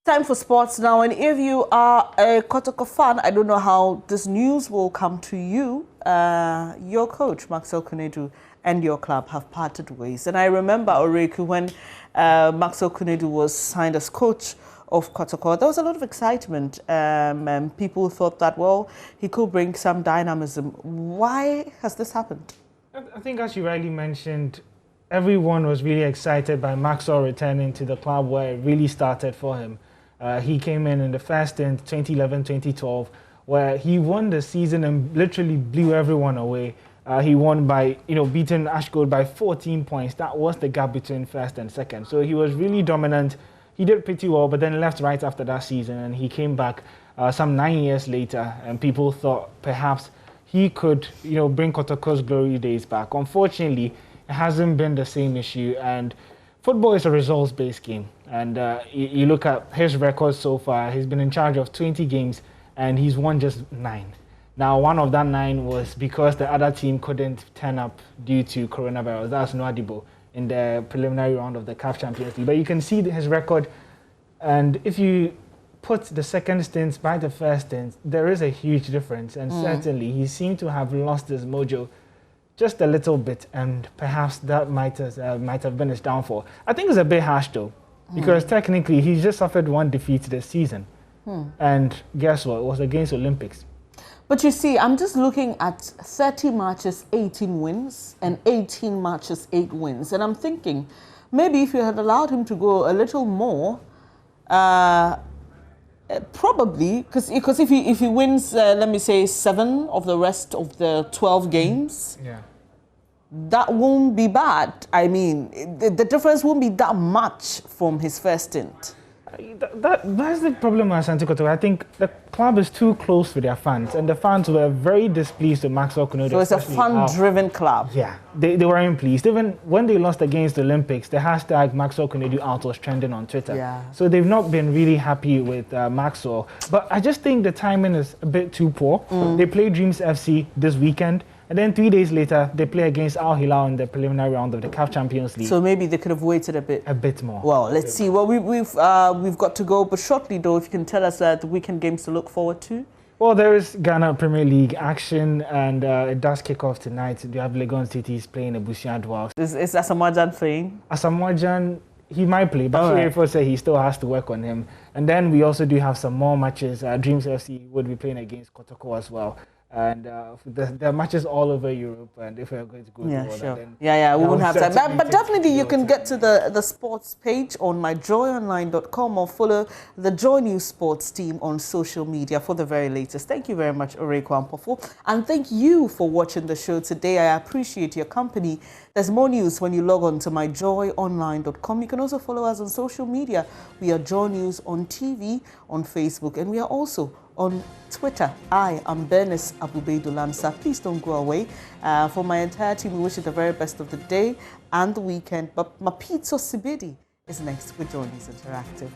Time for sports now, and if you are a Kotoko fan, I don't know how this news will come to you. Your coach, Maxwell Konadu, and your club have parted ways. And I remember, Oreku, when Maxwell Konadu was signed as coach of Kotoko, there was a lot of excitement. And people thought that, well, he could bring some dynamism. Why has this happened? I think, as you rightly mentioned, everyone was really excited by Maxwell returning to the club where it really started for him. He came in the first stint, 2011-2012, where he won the season and literally blew everyone away. He won by, beating Ashgold by 14 points. That was the gap between first and second. So he was really dominant. He did pretty well, but then left right after that season, and he came back some 9 years later, and people thought perhaps he could, bring Kotoko's glory days back. Unfortunately, it hasn't been the same issue, and football is a results-based game. And you look at his record so far, he's been in charge of 20 games, and he's won just 9. Now, one of that 9 was because the other team couldn't turn up due to coronavirus. That's Nwadibo in the preliminary round of the CAF Champions League. But you can see his record, and if you put the second stint by the first stint, there is a huge difference. And certainly, he seemed to have lost his mojo just a little bit, and perhaps that might have been his downfall. I think it's a bit harsh, though, because technically, he's just suffered one defeat this season. And guess what? It was against Olympics. But you see, I'm just looking at 30 matches, 18 wins, and 18 matches, 8 wins. And I'm thinking, maybe if you had allowed him to go a little more, probably, because if he wins, let me say, 7 of the rest of the 12 games, that won't be bad. I mean, the difference won't be that much from his first stint. That's the problem at Asante Kotoko. I think the club is too close to their fans, and the fans were very displeased with Maxwell Konadu. So it's a fan-driven club. Yeah, they weren't pleased. Even when they lost against the Olympics, the hashtag Maxwell Konadu out was trending on Twitter. Yeah. So they've not been really happy with Maxwell. But I just think the timing is a bit too poor. They play Dreams FC this weekend, and then 3 days later, they play against Al Hilal in the preliminary round of the CAF Champions League. So maybe they could have waited a bit. A bit more. Well, let's see. Well, we've got to go, but shortly though, if you can tell us the weekend games to look forward to. Well, there is Ghana Premier League action, and it does kick off tonight. You have Legon Cities playing Abusia Dwars. Is Asamoah Gyan playing? Asamoah Gyan, he might play, but Shirefo said he still has to work on him. And then we also do have some more matches. Dreams FC would be playing against Kotoko as well. And there are matches all over Europe, and if we're going to go to all sure. that, then we won't have time. But definitely you can get to the sports page on myjoyonline.com or follow the JoyNews sports team on social media for the very latest. Thank you very much, Oreku Ampofo, and thank you for watching the show today. I appreciate your company. There's more news when you log on to myjoyonline.com. You can also follow us on social media. We are JoyNews on TV, on Facebook, and we are also on Twitter. I am Bernice Abubeidulamsa. Please don't go away. For my entire team, we wish you the very best of the day and the weekend. But Mapito Sibidi is next with JoyNews Interactive.